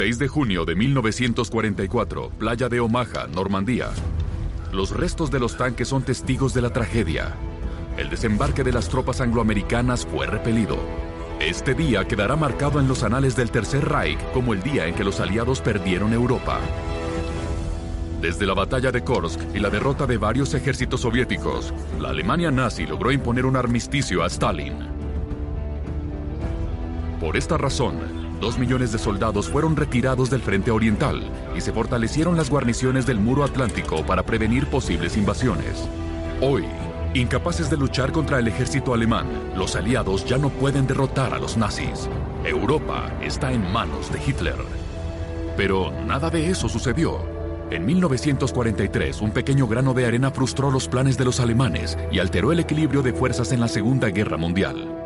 6 de junio de 1944, playa de Omaha, Normandía. Los restos de los tanques son testigos de la tragedia. El desembarque de las tropas angloamericanas fue repelido. Este día quedará marcado en los anales del Tercer Reich como el día en que los aliados perdieron Europa. Desde la batalla de Kursk y la derrota de varios ejércitos soviéticos, la Alemania nazi logró imponer un armisticio a Stalin. Por esta razón, 2 millones de soldados fueron retirados del frente oriental y se fortalecieron las guarniciones del muro atlántico para prevenir posibles invasiones. Hoy, incapaces de luchar contra el ejército alemán, los aliados ya no pueden derrotar a los nazis. Europa está en manos de Hitler. Pero nada de eso sucedió. En 1943, un pequeño grano de arena frustró los planes de los alemanes y alteró el equilibrio de fuerzas en la Segunda Guerra Mundial.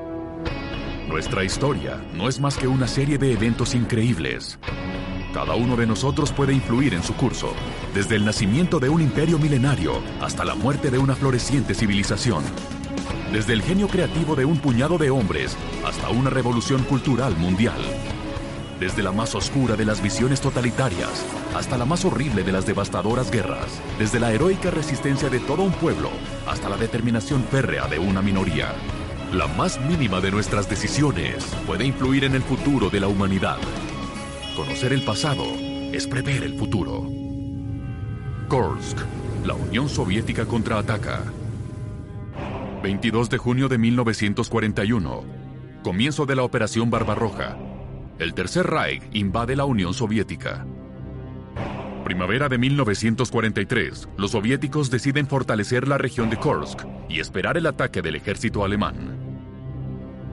Nuestra historia no es más que una serie de eventos increíbles. Cada uno de nosotros puede influir en su curso, desde el nacimiento de un imperio milenario hasta la muerte de una floreciente civilización. Desde el genio creativo de un puñado de hombres hasta una revolución cultural mundial. Desde la más oscura de las visiones totalitarias hasta la más horrible de las devastadoras guerras. Desde la heroica resistencia de todo un pueblo hasta la determinación férrea de una minoría. La más mínima de nuestras decisiones puede influir en el futuro de la humanidad. Conocer el pasado es prever el futuro. Kursk, la Unión Soviética contraataca. 22 de junio de 1941. Comienzo de la Operación Barbarroja. El Tercer Reich invade la Unión Soviética. Primavera de 1943, los soviéticos deciden fortalecer la región de Kursk y esperar el ataque del ejército alemán.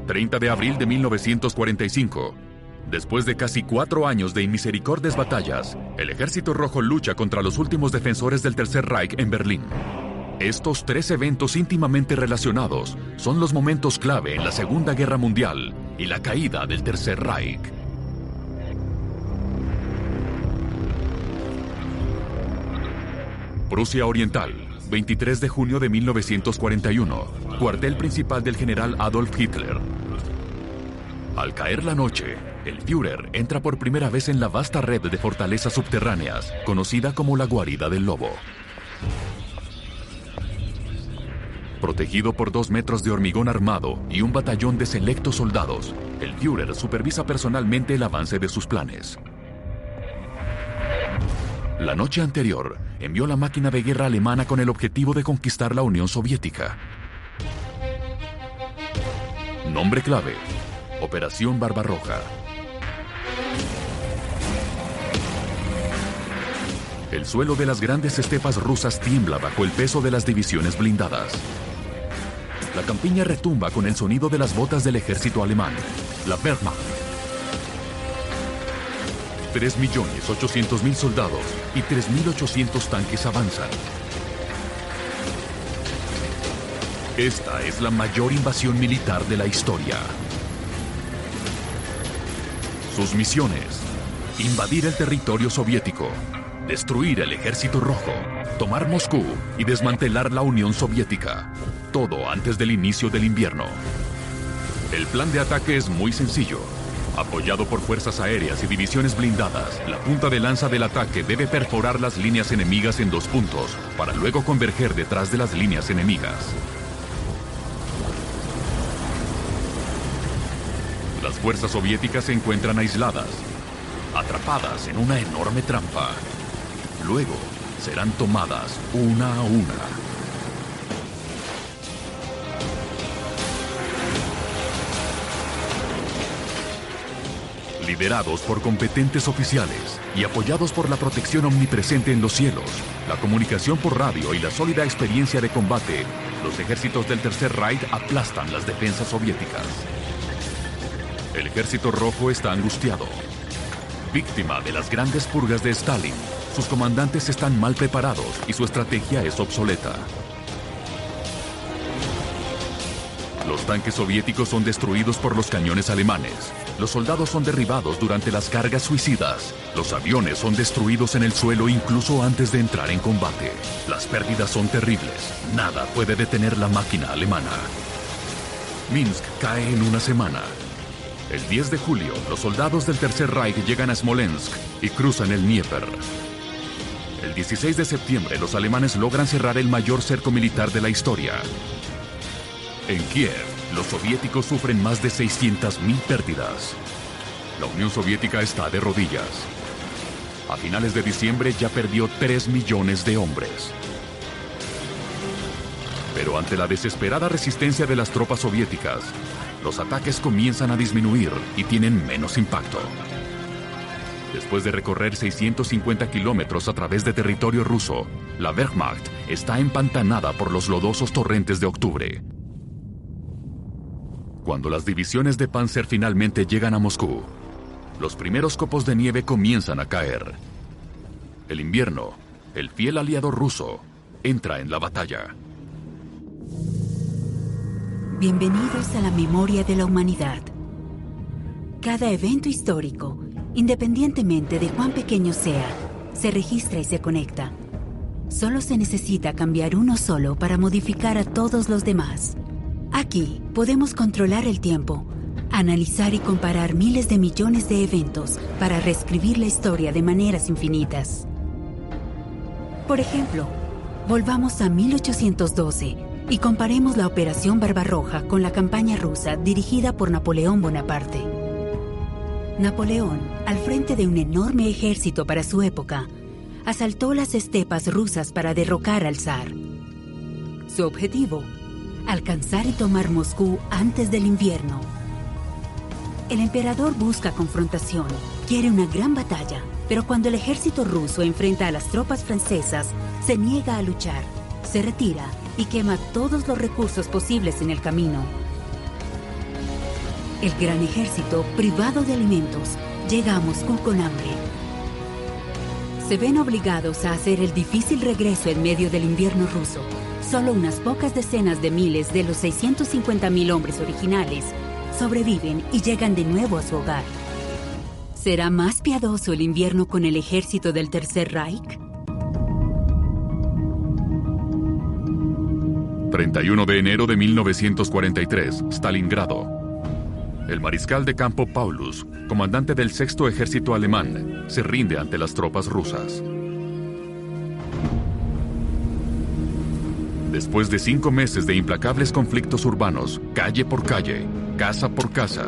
30 de abril de 1945. Después de casi 4 años de inmisericordias batallas, el Ejército Rojo lucha contra los últimos defensores del Tercer Reich en Berlín. Estos 3 eventos íntimamente relacionados son los momentos clave en la Segunda Guerra Mundial y la caída del Tercer Reich. Prusia Oriental, 23 de junio de 1941, cuartel principal del general Adolf Hitler. Al caer la noche, el Führer entra por primera vez en la vasta red de fortalezas subterráneas, conocida como la guarida del lobo. Protegido por 2 metros de hormigón armado y un batallón de selectos soldados, el Führer supervisa personalmente el avance de sus planes. La noche anterior, envió la máquina de guerra alemana con el objetivo de conquistar la Unión Soviética. Nombre clave: Operación Barbarroja. El suelo de las grandes estepas rusas tiembla bajo el peso de las divisiones blindadas. La campiña retumba con el sonido de las botas del ejército alemán, la Wehrmacht. 3.800.000 soldados y 3.800 tanques avanzan. Esta es la mayor invasión militar de la historia. Sus misiones: invadir el territorio soviético, destruir el Ejército Rojo, tomar Moscú y desmantelar la Unión Soviética. Todo antes del inicio del invierno. El plan de ataque es muy sencillo. Apoyado por fuerzas aéreas y divisiones blindadas, la punta de lanza del ataque debe perforar las líneas enemigas en 2 puntos, para luego converger detrás de las líneas enemigas. Las fuerzas soviéticas se encuentran aisladas, atrapadas en una enorme trampa. Luego serán tomadas una a una. Liderados por competentes oficiales y apoyados por la protección omnipresente en los cielos, la comunicación por radio y la sólida experiencia de combate, los ejércitos del Tercer Reich aplastan las defensas soviéticas. El Ejército Rojo está angustiado. Víctima de las grandes purgas de Stalin, sus comandantes están mal preparados y su estrategia es obsoleta. Los tanques soviéticos son destruidos por los cañones alemanes. Los soldados son derribados durante las cargas suicidas. Los aviones son destruidos en el suelo incluso antes de entrar en combate. Las pérdidas son terribles. Nada puede detener la máquina alemana. Minsk cae en una semana. El 10 de julio, los soldados del Tercer Reich llegan a Smolensk y cruzan el Dnieper. El 16 de septiembre, los alemanes logran cerrar el mayor cerco militar de la historia. En Kiev, los soviéticos sufren más de 600.000 pérdidas. La Unión Soviética está de rodillas. A finales de diciembre ya perdió 3 millones de hombres. Pero ante la desesperada resistencia de las tropas soviéticas, los ataques comienzan a disminuir y tienen menos impacto. Después de recorrer 650 kilómetros a través de territorio ruso, la Wehrmacht está empantanada por los lodosos torrentes de octubre. Cuando las divisiones de Panzer finalmente llegan a Moscú, los primeros copos de nieve comienzan a caer. El invierno, el fiel aliado ruso, entra en la batalla. Bienvenidos a la memoria de la humanidad. Cada evento histórico, independientemente de cuán pequeño sea, se registra y se conecta. Solo se necesita cambiar uno solo para modificar a todos los demás. Aquí podemos controlar el tiempo, analizar y comparar miles de millones de eventos para reescribir la historia de maneras infinitas. Por ejemplo, volvamos a 1812 y comparemos la Operación Barbarroja con la campaña rusa dirigida por Napoleón Bonaparte. Napoleón, al frente de un enorme ejército para su época, asaltó las estepas rusas para derrocar al zar. Su objetivo: alcanzar y tomar Moscú antes del invierno. El emperador busca confrontación, quiere una gran batalla, pero cuando el ejército ruso enfrenta a las tropas francesas, se niega a luchar, se retira y quema todos los recursos posibles en el camino. El gran ejército, privado de alimentos, llega a Moscú con hambre. Se ven obligados a hacer el difícil regreso en medio del invierno ruso. Solo unas pocas decenas de miles de los 650.000 hombres originales sobreviven y llegan de nuevo a su hogar. ¿Será más piadoso el invierno con el ejército del Tercer Reich? 31 de enero de 1943, Stalingrado. El mariscal de campo Paulus, comandante del Sexto Ejército Alemán, se rinde ante las tropas rusas. Después de 5 meses de implacables conflictos urbanos, calle por calle, casa por casa,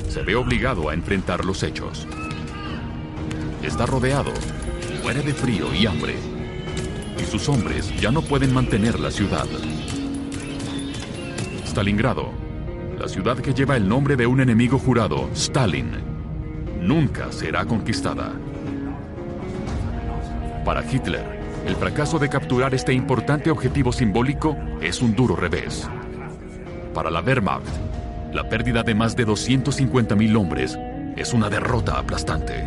se ve obligado a enfrentar los hechos. Está rodeado, muere de frío y hambre, y sus hombres ya no pueden mantener la ciudad. Stalingrado, la ciudad que lleva el nombre de un enemigo jurado, Stalin, nunca será conquistada. Para Hitler, el fracaso de capturar este importante objetivo simbólico es un duro revés. Para la Wehrmacht, la pérdida de más de 250.000 hombres es una derrota aplastante.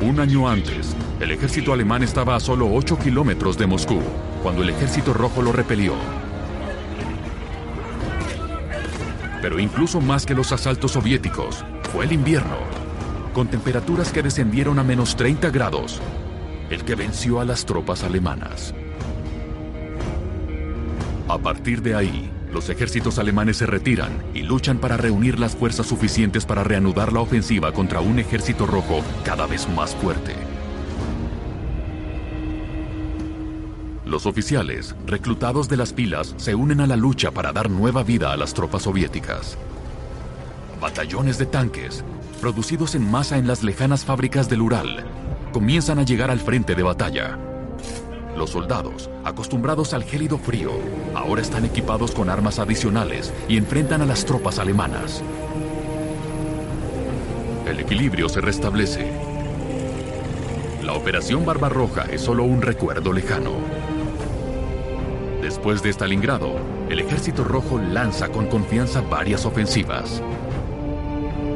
Un año antes, el ejército alemán estaba a solo 8 kilómetros de Moscú, cuando el ejército rojo lo repelió. Pero incluso más que los asaltos soviéticos, fue el invierno, con temperaturas que descendieron a menos 30 grados, el que venció a las tropas alemanas. A partir de ahí, los ejércitos alemanes se retiran y luchan para reunir las fuerzas suficientes para reanudar la ofensiva contra un ejército rojo cada vez más fuerte. Los oficiales, reclutados de las filas, se unen a la lucha para dar nueva vida a las tropas soviéticas. Batallones de tanques, producidos en masa en las lejanas fábricas del Ural, comienzan a llegar al frente de batalla. Los soldados, acostumbrados al gélido frío, ahora están equipados con armas adicionales y enfrentan a las tropas alemanas. El equilibrio se restablece. La Operación Barbarroja es solo un recuerdo lejano. Después de Stalingrado, el ejército rojo lanza con confianza varias ofensivas.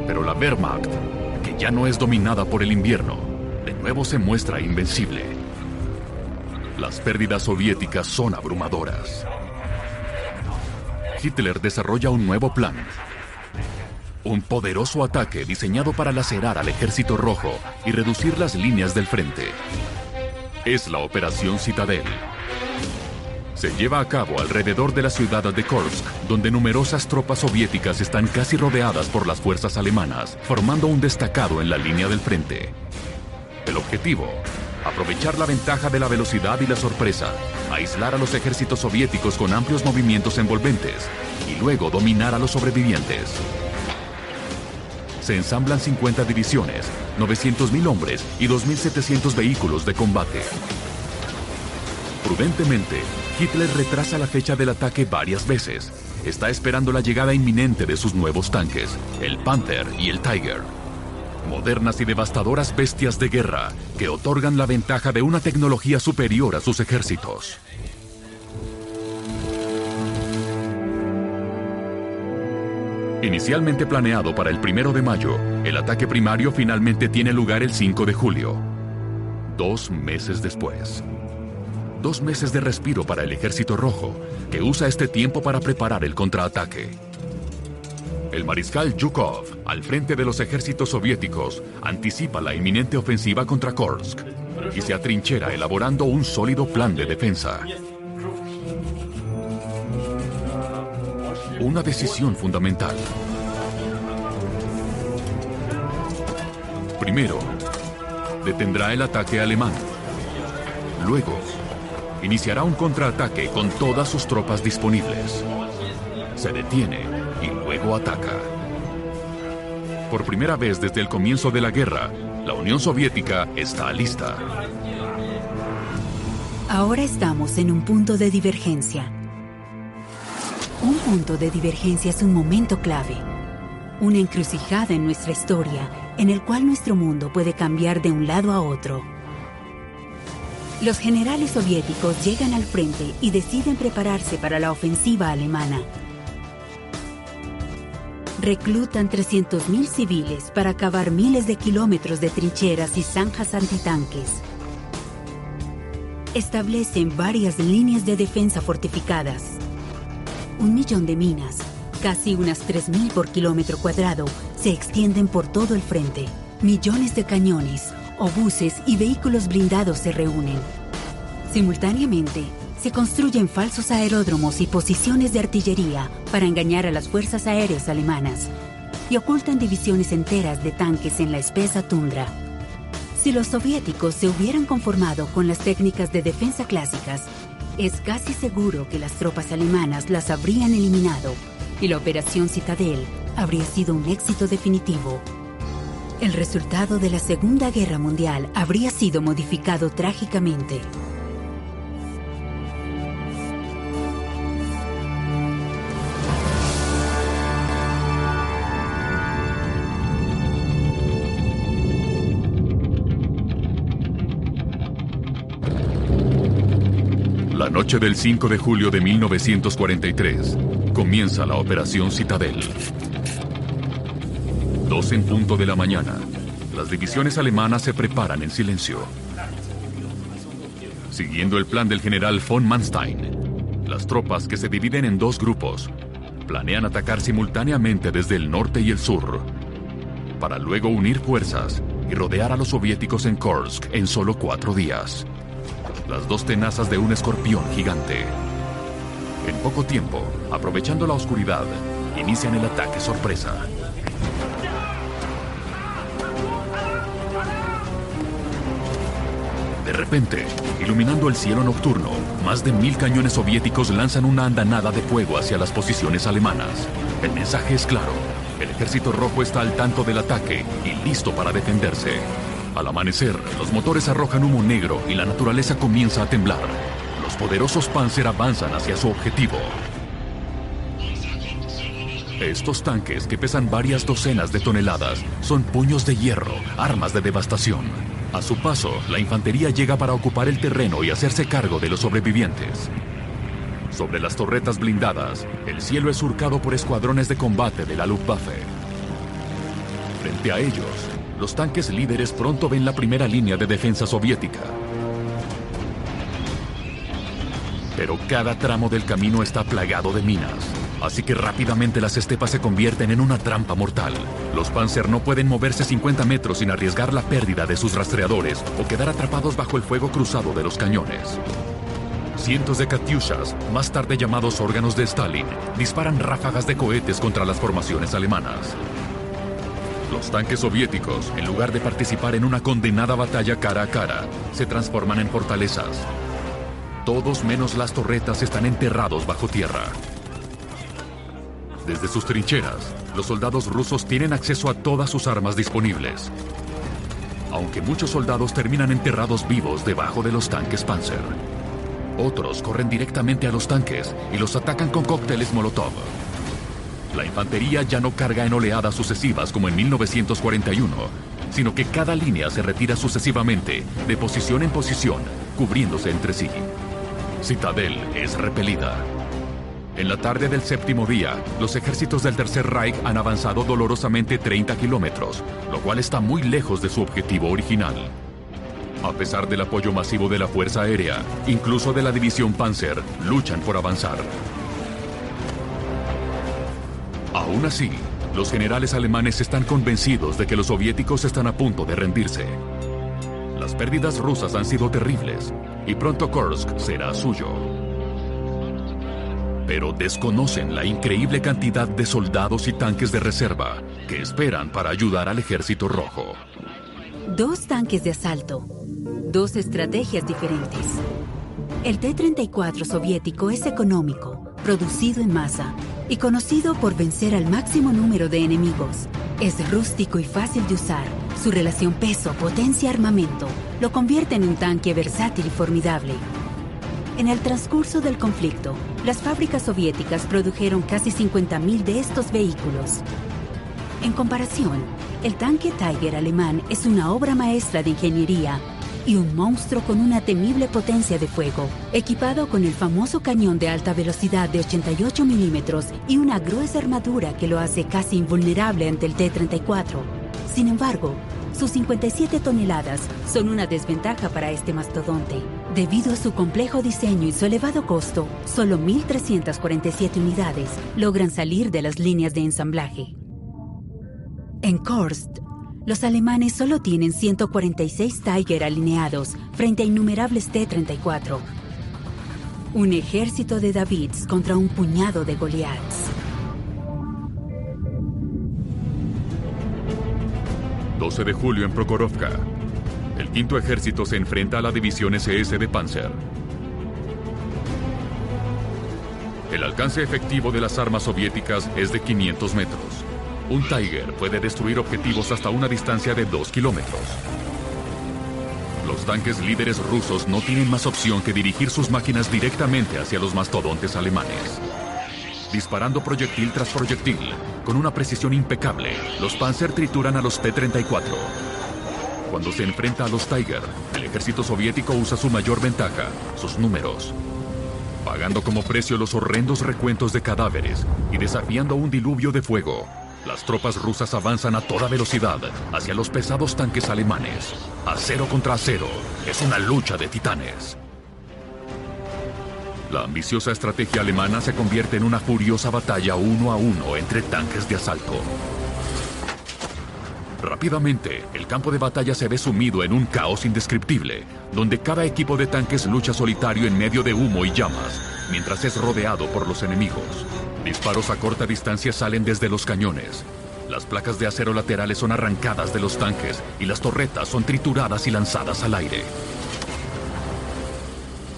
Pero la Wehrmacht, que ya no es dominada por el invierno, de nuevo se muestra invencible. Las pérdidas soviéticas son abrumadoras. Hitler desarrolla un nuevo plan. Un poderoso ataque diseñado para lacerar al ejército rojo y reducir las líneas del frente. Es la Operación Citadel. Se lleva a cabo alrededor de la ciudad de Kursk, donde numerosas tropas soviéticas están casi rodeadas por las fuerzas alemanas, formando un destacado en la línea del frente. El objetivo: aprovechar la ventaja de la velocidad y la sorpresa, aislar a los ejércitos soviéticos con amplios movimientos envolventes y luego dominar a los sobrevivientes. Se ensamblan 50 divisiones, 900.000 hombres y 2.700 vehículos de combate. Prudentemente, Hitler retrasa la fecha del ataque varias veces. Está esperando la llegada inminente de sus nuevos tanques, el Panther y el Tiger. Modernas y devastadoras bestias de guerra que otorgan la ventaja de una tecnología superior a sus ejércitos. Inicialmente planeado para el 1 de mayo, el ataque primario finalmente tiene lugar el 5 de julio. 2 meses después. 2 meses de respiro para el Ejército Rojo, que usa este tiempo para preparar el contraataque. El mariscal Zhukov, al frente de los ejércitos soviéticos, anticipa la inminente ofensiva contra Kursk y se atrinchera elaborando un sólido plan de defensa. Una decisión fundamental. Primero, detendrá el ataque alemán. Luego, iniciará un contraataque con todas sus tropas disponibles. Se detiene y luego ataca. Por primera vez desde el comienzo de la guerra, la Unión Soviética está lista. Ahora estamos en un punto de divergencia. Un punto de divergencia es un momento clave, una encrucijada en nuestra historia en el cual nuestro mundo puede cambiar de un lado a otro. Los generales soviéticos llegan al frente y deciden prepararse para la ofensiva alemana. Reclutan 300.000 civiles para cavar miles de kilómetros de trincheras y zanjas antitanques. Establecen varias líneas de defensa fortificadas. 1 millón de minas, casi unas 3.000 por kilómetro cuadrado, se extienden por todo el frente. Millones de cañones, obuses y vehículos blindados se reúnen. Simultáneamente, se construyen falsos aeródromos y posiciones de artillería para engañar a las fuerzas aéreas alemanas y ocultan divisiones enteras de tanques en la espesa tundra. Si los soviéticos se hubieran conformado con las técnicas de defensa clásicas, es casi seguro que las tropas alemanas las habrían eliminado y la Operación Citadel habría sido un éxito definitivo. El resultado de la Segunda Guerra Mundial habría sido modificado trágicamente. La noche del 5 de julio de 1943, comienza la Operación Citadel. 2 en punto de la mañana, las divisiones alemanas se preparan en silencio. Siguiendo el plan del general von Manstein, las tropas, que se dividen en 2 grupos, planean atacar simultáneamente desde el norte y el sur, para luego unir fuerzas y rodear a los soviéticos en Kursk en solo 4 días. Las 2 tenazas de un escorpión gigante. En poco tiempo, aprovechando la oscuridad, inician el ataque sorpresa. De repente, iluminando el cielo nocturno, más de 1000 cañones soviéticos lanzan una andanada de fuego hacia las posiciones alemanas. El mensaje es claro: el Ejército Rojo está al tanto del ataque y listo para defenderse. Al amanecer, los motores arrojan humo negro y la naturaleza comienza a temblar. Los poderosos Panzer avanzan hacia su objetivo. Estos tanques, que pesan varias docenas de toneladas, son puños de hierro, armas de devastación. A su paso, la infantería llega para ocupar el terreno y hacerse cargo de los sobrevivientes. Sobre las torretas blindadas, el cielo es surcado por escuadrones de combate de la Luftwaffe. Frente a ellos, los tanques líderes pronto ven la primera línea de defensa soviética. Pero cada tramo del camino está plagado de minas, así que rápidamente las estepas se convierten en una trampa mortal. Los Panzer no pueden moverse 50 metros sin arriesgar la pérdida de sus rastreadores o quedar atrapados bajo el fuego cruzado de los cañones. Cientos de katyushas, más tarde llamados órganos de Stalin, disparan ráfagas de cohetes contra las formaciones alemanas. Los tanques soviéticos, en lugar de participar en una condenada batalla cara a cara, se transforman en fortalezas. Todos menos las torretas están enterrados bajo tierra. Desde sus trincheras, los soldados rusos tienen acceso a todas sus armas disponibles. Aunque muchos soldados terminan enterrados vivos debajo de los tanques Panzer. Otros corren directamente a los tanques y los atacan con cócteles Molotov. La infantería ya no carga en oleadas sucesivas como en 1941, sino que cada línea se retira sucesivamente, de posición en posición, cubriéndose entre sí. Citadel es repelida. En la tarde del séptimo día, los ejércitos del Tercer Reich han avanzado dolorosamente 30 kilómetros, lo cual está muy lejos de su objetivo original. A pesar del apoyo masivo de la Fuerza Aérea, incluso de la División Panzer, luchan por avanzar. Aún así, los generales alemanes están convencidos de que los soviéticos están a punto de rendirse. Las pérdidas rusas han sido terribles, y pronto Kursk será suyo. Pero desconocen la increíble cantidad de soldados y tanques de reserva que esperan para ayudar al Ejército Rojo. 2 tanques de asalto, 2 estrategias diferentes. El T-34 soviético es económico, producido en masa y conocido por vencer al máximo número de enemigos. Es rústico y fácil de usar. Su relación peso-potencia-armamento lo convierte en un tanque versátil y formidable. En el transcurso del conflicto, las fábricas soviéticas produjeron casi 50.000 de estos vehículos. En comparación, el tanque Tiger alemán es una obra maestra de ingeniería y un monstruo con una temible potencia de fuego, equipado con el famoso cañón de alta velocidad de 88 milímetros y una gruesa armadura que lo hace casi invulnerable ante el T-34. Sin embargo, sus 57 toneladas son una desventaja para este mastodonte. Debido a su complejo diseño y su elevado costo, solo 1.347 unidades logran salir de las líneas de ensamblaje. En Kursk, los alemanes solo tienen 146 Tiger alineados frente a innumerables T-34. Un ejército de Davids contra un puñado de Goliaths. 12 de julio en Prokhorovka. El quinto ejército se enfrenta a la división SS de Panzer. El alcance efectivo de las armas soviéticas es de 500 metros. Un Tiger puede destruir objetivos hasta una distancia de 2 kilómetros. Los tanques líderes rusos no tienen más opción que dirigir sus máquinas directamente hacia los mastodontes alemanes. Disparando proyectil tras proyectil, con una precisión impecable, los Panzer trituran a los T-34. Cuando se enfrenta a los Tiger, el ejército soviético usa su mayor ventaja, sus números. Pagando como precio los horrendos recuentos de cadáveres y desafiando un diluvio de fuego, las tropas rusas avanzan a toda velocidad hacia los pesados tanques alemanes. Acero contra acero, es una lucha de titanes. La ambiciosa estrategia alemana se convierte en una furiosa batalla 1 a 1 entre tanques de asalto. Rápidamente, el campo de batalla se ve sumido en un caos indescriptible, donde cada equipo de tanques lucha solitario en medio de humo y llamas, mientras es rodeado por los enemigos. Disparos a corta distancia salen desde los cañones. Las placas de acero laterales son arrancadas de los tanques y las torretas son trituradas y lanzadas al aire.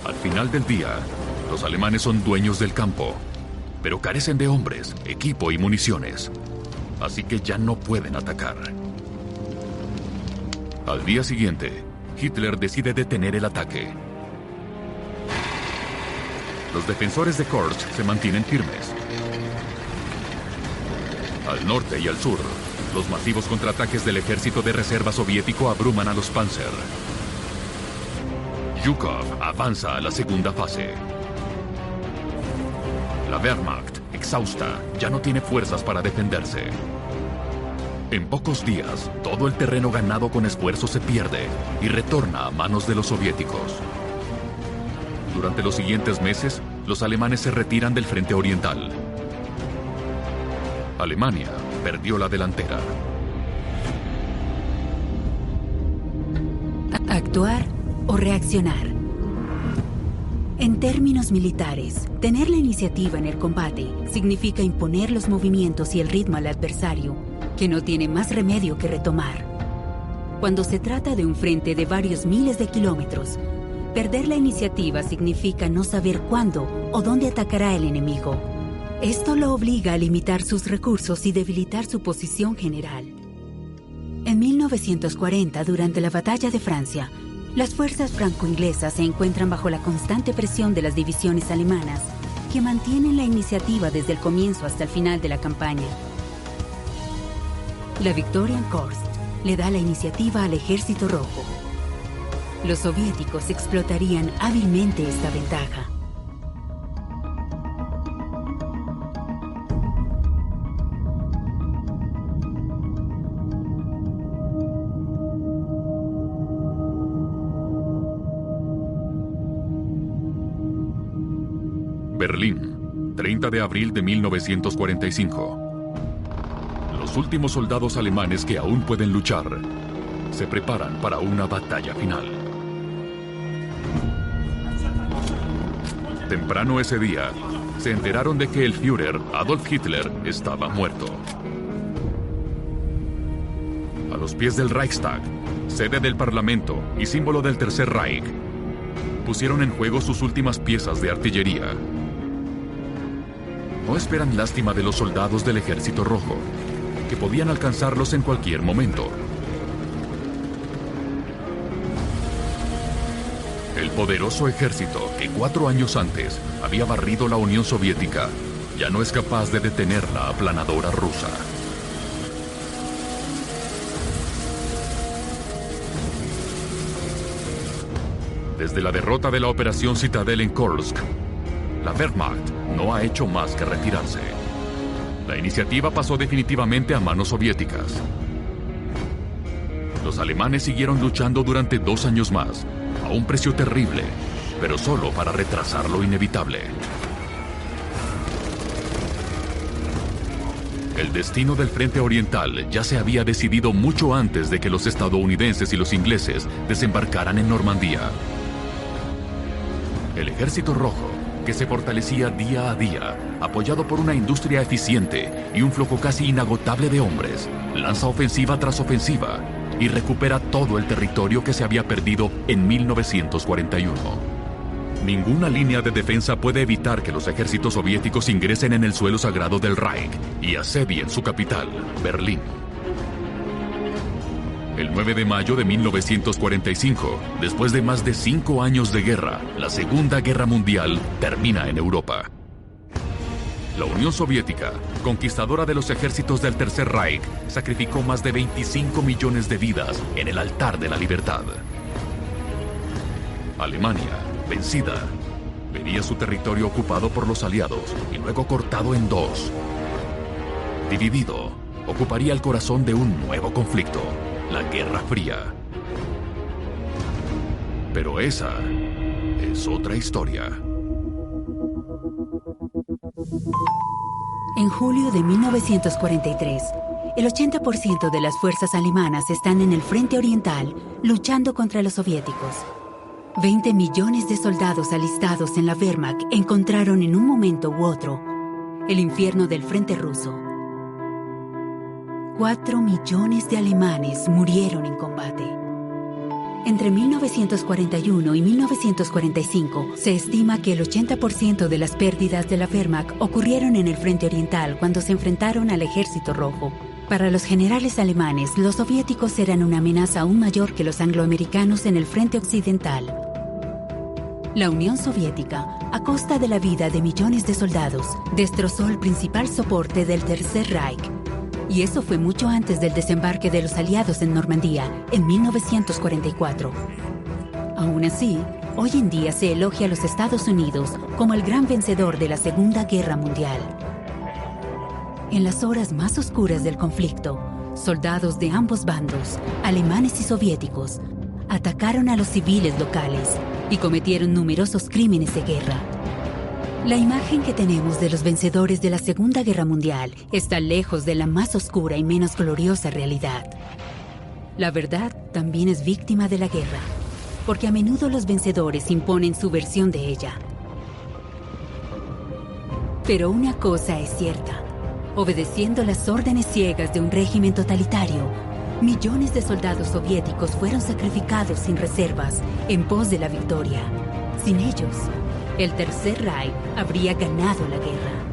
Al final del día, los alemanes son dueños del campo, pero carecen de hombres, equipo y municiones. Así que ya no pueden atacar. Al día siguiente, Hitler decide detener el ataque. Los defensores de Kursk se mantienen firmes. Al norte y al sur, los masivos contraataques del ejército de reserva soviético abruman a los Panzer. Zhukov avanza a la segunda fase. La Wehrmacht, exhausta, ya no tiene fuerzas para defenderse. En pocos días, todo el terreno ganado con esfuerzo se pierde y retorna a manos de los soviéticos. Durante los siguientes meses, los alemanes se retiran del frente oriental. Alemania perdió la delantera. Actuar o reaccionar. En términos militares, tener la iniciativa en el combate significa imponer los movimientos y el ritmo al adversario, que no tiene más remedio que retomar. Cuando se trata de un frente de varios miles de kilómetros, perder la iniciativa significa no saber cuándo o dónde atacará el enemigo. Esto lo obliga a limitar sus recursos y debilitar su posición general. En 1940, durante la Batalla de Francia, las fuerzas franco-inglesas se encuentran bajo la constante presión de las divisiones alemanas, que mantienen la iniciativa desde el comienzo hasta el final de la campaña. La victoria en Kursk le da la iniciativa al Ejército Rojo. Los soviéticos explotarían hábilmente esta ventaja. Berlín, 30 de abril de 1945. Los últimos soldados alemanes que aún pueden luchar se preparan para una batalla final. Temprano ese día, se enteraron de que el Führer, Adolf Hitler, estaba muerto. A los pies del Reichstag, sede del Parlamento y símbolo del Tercer Reich, pusieron en juego sus últimas piezas de artillería. No esperan lástima de los soldados del Ejército Rojo, que podían alcanzarlos en cualquier momento. El poderoso ejército que 4 años antes había barrido la Unión Soviética ya no es capaz de detener la aplanadora rusa. Desde la derrota de la Operación Citadel en Kursk, la Wehrmacht no ha hecho más que retirarse. La iniciativa pasó definitivamente a manos soviéticas. Los alemanes siguieron luchando durante 2 años más, a un precio terrible, pero solo para retrasar lo inevitable. El destino del Frente Oriental ya se había decidido mucho antes de que los estadounidenses y los ingleses desembarcaran en Normandía. El Ejército Rojo, que se fortalecía día a día, apoyado por una industria eficiente y un flujo casi inagotable de hombres, lanza ofensiva tras ofensiva y recupera todo el territorio que se había perdido en 1941. Ninguna línea de defensa puede evitar que los ejércitos soviéticos ingresen en el suelo sagrado del Reich y asedien su capital, Berlín. El 9 de mayo de 1945, después de más de 5 años de guerra, la Segunda Guerra Mundial termina en Europa. La Unión Soviética, conquistadora de los ejércitos del Tercer Reich, sacrificó más de 25 millones de vidas en el altar de la libertad. Alemania, vencida, vería su territorio ocupado por los aliados y luego cortado en 2. Dividido, ocuparía el corazón de un nuevo conflicto, la Guerra Fría. Pero esa es otra historia. En julio de 1943, el 80% de las fuerzas alemanas están en el Frente Oriental luchando contra los soviéticos. 20 millones de soldados alistados en la Wehrmacht encontraron en un momento u otro el infierno del Frente Ruso. 4 millones de alemanes murieron en combate. Entre 1941 y 1945, se estima que el 80% de las pérdidas de la Wehrmacht ocurrieron en el Frente Oriental cuando se enfrentaron al Ejército Rojo. Para los generales alemanes, los soviéticos eran una amenaza aún mayor que los angloamericanos en el Frente Occidental. La Unión Soviética, a costa de la vida de millones de soldados, destrozó el principal soporte del Tercer Reich. Y eso fue mucho antes del desembarque de los aliados en Normandía, en 1944. Aún así, hoy en día se elogia a los Estados Unidos como el gran vencedor de la Segunda Guerra Mundial. En las horas más oscuras del conflicto, soldados de ambos bandos, alemanes y soviéticos, atacaron a los civiles locales y cometieron numerosos crímenes de guerra. La imagen que tenemos de los vencedores de la Segunda Guerra Mundial está lejos de la más oscura y menos gloriosa realidad. La verdad también es víctima de la guerra, porque a menudo los vencedores imponen su versión de ella. Pero una cosa es cierta. Obedeciendo las órdenes ciegas de un régimen totalitario, millones de soldados soviéticos fueron sacrificados sin reservas en pos de la victoria. Sin ellos, el Tercer Reich habría ganado la guerra.